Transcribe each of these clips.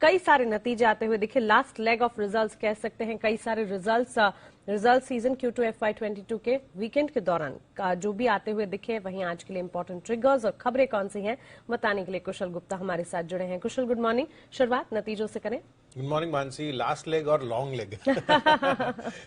कई सारे नतीजे आते हुए दिखे। लास्ट लेग ऑफ रिजल्ट्स कह सकते हैं, कई सारे रिजल्ट सीजन Q2 FY22 के वीकेंड के दौरान जो भी आते हुए दिखे। वहीं आज के लिए इंपॉर्टेंट ट्रिगर्स और खबरें कौन सी हैं बताने के लिए कुशल गुप्ता हमारे साथ जुड़े हैं। कुशल, गुड मॉर्निंग। शुरुआत नतीजों से करें। Good morning Mansi. Last leg और लॉन्ग लेग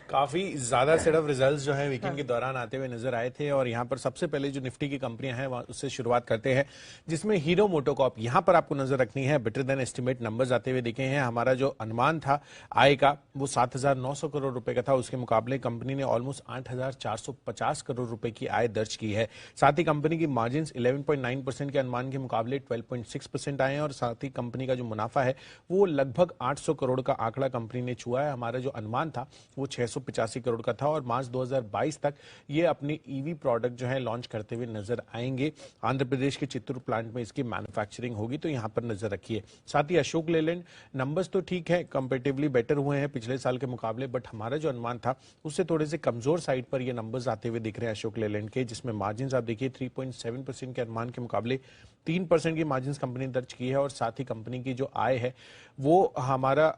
काफी ज्यादा सेट ऑफ रिजल्ट्स जो है वीकेंड के दौरान आते हुए नजर आए थे। और यहाँ पर सबसे पहले जो निफ्टी की कंपनियां हैं उससे शुरुआत करते हैं, जिसमें हीरो मोटोकॉर्प यहाँ पर आपको नजर रखनी है। बेटर देन एस्टिमेट नंबर्स आते हुए दिखे हैं। हमारा जो अनुमान था आय का वो 7,900 करोड़ रुपए का था, उसके मुकाबले कंपनी ने ऑलमोस्ट 8,450 करोड़ रुपए की आय दर्ज की है। साथ ही कंपनी की मार्जिन 11.9% के अनुमान के मुकाबले 12.6% आए हैं। और साथ ही कंपनी का जो मुनाफा है वो लगभग 800 करोड़ का आंकड़ा कंपनी ने छुआ है। हमारा जो अनुमान था वो 685 करोड़ का था। और मार्च 2022 तक ये अपनी ईवी प्रोडक्ट जो है लॉन्च करते हुए नजर आएंगे। आंध्र प्रदेश के चित्तूर प्लांट में इसकी मैन्युफैक्चरिंग होगी, तो यहां पर नजर रखिए। साथ ही अशोक लेलैंड नंबर्स तो ठीक है, कंपैरेटिवली बेटर हुए हैं पिछले साल के मुकाबले, बट हमारा जो अनुमान था उससे थोड़े से कमजोर साइड पर ये नंबर्स आते हुए दिख रहे हैं अशोक लेलैंड के, जिसमें मार्जिन आप देखिए 3.7% के अनुमान के मुकाबले 3% की मार्जिन कंपनी दर्ज की है। और साथ ही कंपनी की जो आय है वो हमारा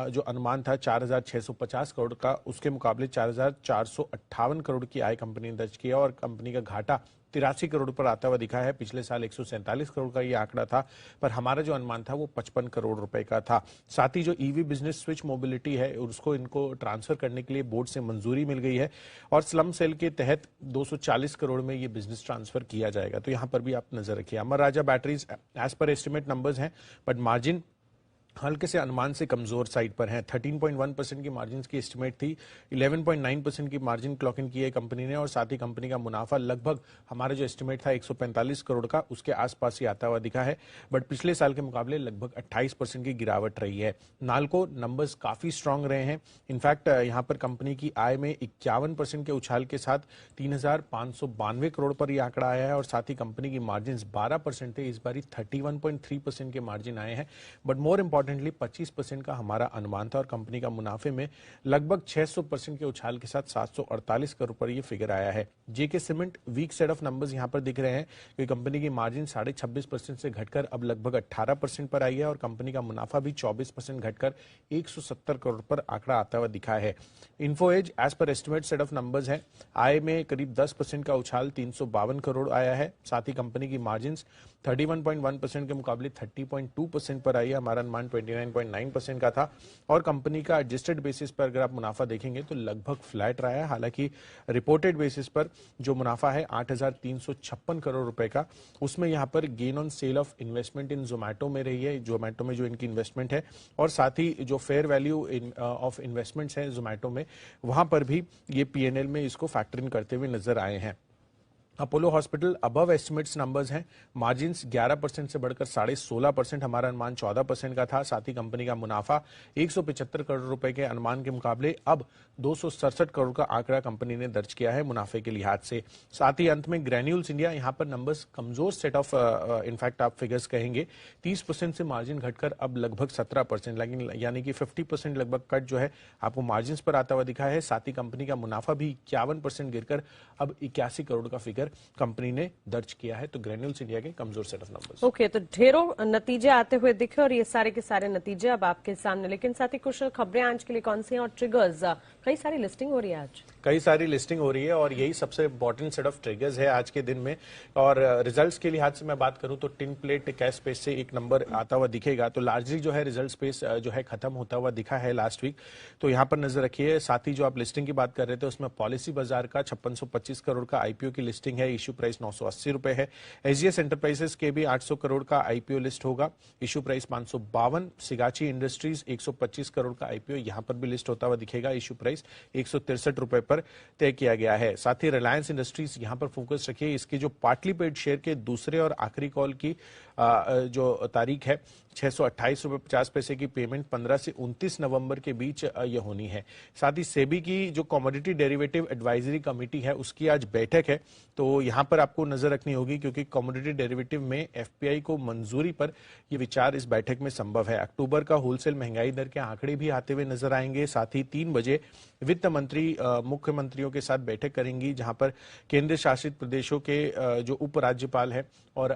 जो अनुमान था 4,650 करोड़ का, उसके मुकाबले 4,458 करोड़ की आय कंपनी ने दर्ज किया। और कंपनी का घाटा 83 करोड़ पर आता हुआ दिखा है। पिछले साल 147 करोड़ का ये आंकड़ा था, पर हमारा जो अनुमान था वो 55 करोड़ रुपए का था। साथ ही जो ईवी बिजनेस स्विच मोबिलिटी है उसको इनको ट्रांसफर करने के लिए बोर्ड से मंजूरी मिल गई है। और स्लम सेल के तहत 240 करोड़ में ये बिजनेस ट्रांसफर किया जाएगा, तो यहां पर भी आप नजर रखिए। अमर राजा बैटरीज एज पर एस्टिमेट नंबर्स हैं, बट मार्जिन हल्के से अनुमान से कमजोर साइड पर है। 13.1% की मार्जिन की एस्टिमेट थी, 11.9% की मार्जिन क्लॉक इन की है कंपनी ने। और साथ ही कंपनी का मुनाफा लगभग हमारा जो एस्टिमेट था 145 करोड़ का, उसके आसपास ही आता हुआ दिखा है, बट पिछले साल के मुकाबले लगभग 28% की गिरावट रही है। नाल्को नंबर्स काफी स्ट्रांग रहे हैं। इनफैक्ट यहाँ पर कंपनी की आय में 51% के उछाल के साथ 3,592 करोड़ पर यह आंकड़ा आया है। और साथ ही कंपनी की मार्जिन 12% थे, इस बार 31.3% के मार्जिन आए हैं। बट मोर इंपॉर्टेंटली 25% का हमारा अनुमान था। और कंपनी का मुनाफे में लगभग 600% के उछाल के साथ 748 करोड़ पर यह फिगर आया है। JK cement weak set of numbers यहां पर दिख रहे हैं, क्योंकि कंपनी की मार्जिन 26.5% से घटकर अब लगभग 18% पर आई है। और कंपनी का मुनाफा भी 24% घटकर 170 करोड़ पर आंकड़ा आता हुआ दिखा है। इन्फो एज एज पर एस्टिमेट सेट ऑफ नंबर्स है, आय में करीब 10% का उछाल 352 करोड़ आया है। साथ ही कंपनी की मार्जिन 31.1% के मुकाबले 30.2% पर आई है। हमारा अनुमान 29.9% का था। और कंपनी का एडजस्टेड बेसिस पर अगर आप मुनाफा देखेंगे तो लगभग फ्लैट रहा है। हालांकि रिपोर्टेड बेसिस पर जो मुनाफा है 8,356 करोड़ रुपए का, उसमें यहां पर gain on sale of investment इन जोमैटो में रही है, जोमैटो में जो इनकी इन्वेस्टमेंट है। और साथ ही जो फेयर वैल्यू ऑफ इन्वेस्टमेंट्स है जोमैटो में, वहां पर भी ये पीएनएल में इसको फैक्टर इन करते हुए नजर आए हैं। Apollo hospital above estimates numbers हैं, मार्जिन 11% से बढ़कर 16.5%, हमारा अनुमान 14% का था। साथ ही कंपनी का मुनाफा 175 करोड़ रुपए के अनुमान के मुकाबले अब 267 करोड़ का आंकड़ा कंपनी ने दर्ज किया है मुनाफे के लिहाज से। साथ ही अंत में ग्रैन्यूल्स इंडिया, यहां पर नंबर्स कमजोर सेट ऑफ इनफैक्ट आप फिगर्स कहेंगे, 30% से मार्जिन घटकर अब लगभग 17%, लेकिन यानी कि 50% लगभग कट जो है आपको मार्जिन पर आता हुआ दिखा है। साथ ही कंपनी का मुनाफा भी 51% गिरकर अब 81 करोड़ का फिगर कंपनी ने दर्ज किया है। तो ग्रैन्यूल्स इंडिया के कमजोर सेट ऑफ नंबर्स। ओके, तो ढेरों नतीजे आते हुए दिखे और ये सारे के सारे नतीजे अब आपके सामने। लेकिन साथ ही कुछ खबरें आज के लिए कौन सी हैं और ट्रिगर्स, कई सारी लिस्टिंग हो रही है आज, कई सारी लिस्टिंग हो रही है और यही सबसे इंपॉर्टेंट सेट ऑफ ट्रिगर्स है आज के दिन में। और रिजल्ट्स के लिहाज से मैं बात करूं तो टिन प्लेट कैश स्पेस से एक नंबर आता हुआ दिखेगा। तो लार्जली जो है रिजल्ट स्पेस जो है खत्म होता हुआ दिखा है लास्ट वीक, तो यहां पर नजर रखिए। साथ ही जो आप लिस्टिंग की बात कर रहे थे उसमें पॉलिसी बाजार का 5625 करोड़ का आईपीओ की लिस्टिंग है, इश्यू प्राइस 980 रुपए है। एसजीएस एंटरप्राइजेस के भी 800 करोड़ का आईपीओ लिस्ट होगा, issue price 552। Sigachi industries 125 crore का आईपीओ यहां पर भी लिस्ट होता हुआ दिखेगा, इश्यू प्राइस 163 रुपए पर तय किया गया है। साथ ही रिलायंस इंडस्ट्रीज यहां पर फोकस रखिए, इसकी जो पार्टली पेड शेयर के दूसरे और आखिरी कॉल की जो तारीख है 628 रुपए 50 पैसे की पेमेंट 15 से 29 नवंबर के बीच ये होनी है। साथ ही सेबी की जो कमोडिटी डेरिवेटिव एडवाइजरी कमेटी है उसकी आज बैठक है, तो यहां पर आपको नजर रखनी होगी क्योंकि कमोडिटी डेरिवेटिव में एफपीआई को मंजूरी पर यह विचार इस बैठक में संभव है। अक्टूबर का होलसेल महंगाई दर के आंकड़े भी आते हुए नजर आएंगे। साथ ही 3 बजे वित्त मंत्री मुख्यमंत्रियों के साथ बैठक करेंगी, जहां पर केंद्र शासित प्रदेशों के जो उपराज्यपाल है और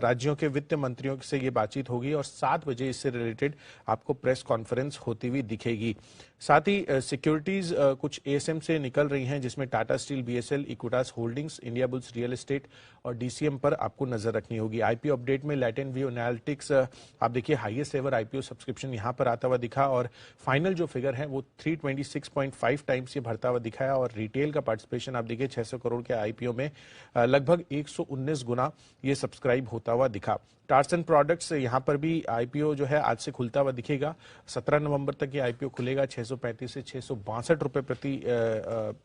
राज्यों के वित्त मंत्रियों से ये बातचीत होगी और 7 बजे इससे रिलेटेड आपको प्रेस कॉन्फ्रेंस होती हुई दिखेगी। साथ ही सिक्योरिटीज कुछ एएसएम से निकल रही हैं, जिसमें Tata steel, BSL, Equitas holdings, India bulls real estate और डीसीएम पर आपको नजर रखनी होगी। आईपीओ अपडेट में लैटिन व्यू एनालिटिक्स आप देखिए हाईएस्ट एवर आईपीओ सब्सक्रिप्शन यहां पर आता हुआ दिखा और फाइनल जो फिगर है वो 326.5 टाइम्स ये भरता हुआ दिखाया और रिटेल का पार्टिसिपेशन आप देखिए 600 करोड़ के आईपीओ में लगभग 119 गुना ये सब्सक्राइब होता हुआ दिखा। टार्सन प्रोडक्ट्स यहां पर भी आईपीओ जो है आज से खुलता हुआ दिखेगा। 17 नवंबर तक ये आईपीओ खुलेगा। 635 से 662 रुपए प्रति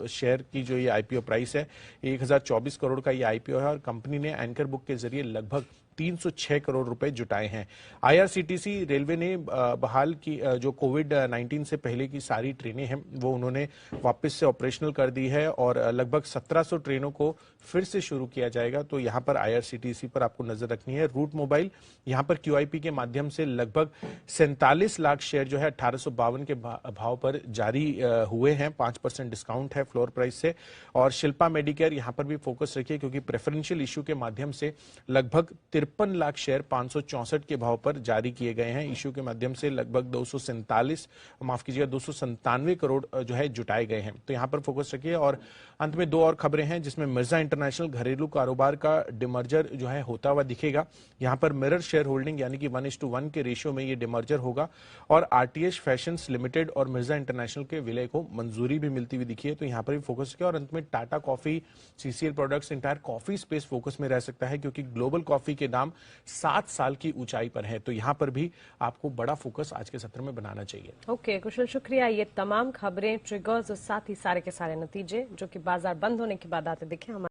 शेयर की जो ये आईपीओ प्राइस है, 1024 करोड़ का ये आईपीओ है और कंपनी ने एंकर बुक के जरिए लगभग 306 करोड़ रुपए जुटाए हैं। आईआरसीटीसी रेलवे ने बहाल की जो कोविड-19 से पहले की सारी ट्रेनें हैं वो उन्होंने वापस से ऑपरेशनल कर दी है और लगभग 1700 ट्रेनों को फिर से शुरू किया जाएगा। तो यहां पर आईआरसीटीसी पर आपको नजर रखनी है। रूट मोबाइल यहां पर क्यूआईपी के माध्यम से लगभग 47 लाख शेयर जो है 1852 के भाव पर जारी हुए हैं। 5% डिस्काउंट है फ्लोर प्राइस से। और शिल्पा मेडिकेयर यहां पर भी फोकस रखिए क्योंकि प्रेफरेंशियल इश्यू के माध्यम से लगभग 53 लाख शेयर 564 के भाव पर जारी किए गए हैं। इश्यू के माध्यम से लगभग 297 करोड़ जो है जुटाए गए हैं। तो यहां पर फोकस रखिए। और अंत में 2 और खबरें हैं जिसमें मिर्जा इंटरनेशनल घरेलू कारोबार का डिमर्जर जो है होता हुआ दिखेगा। यहां पर मिरर शेयर होल्डिंग यानी कि 1:1 के रेशियो में ये डिमर्जर होगा और आरटीएच फैशंस लिमिटेड और मिर्जा इंटरनेशनल के विलय को मंजूरी भी मिलती हुई दिखी है। तो यहां पर भी फोकस किया। और अंत में Tata coffee, CCL products, entire coffee space focus में रह सकता है क्योंकि ग्लोबल कॉफी के दाम 7 साल की ऊंचाई पर है। तो यहां पर भी आपको बड़ा फोकस आज के सत्र में बनाना चाहिए। ओके कुशल, शुक्रिया। ये तमाम खबरें, ट्रिगर्स और साथ ही सारे के सारे नतीजे जो कि बाजार बंद होने के बाद आते दिखे हमारे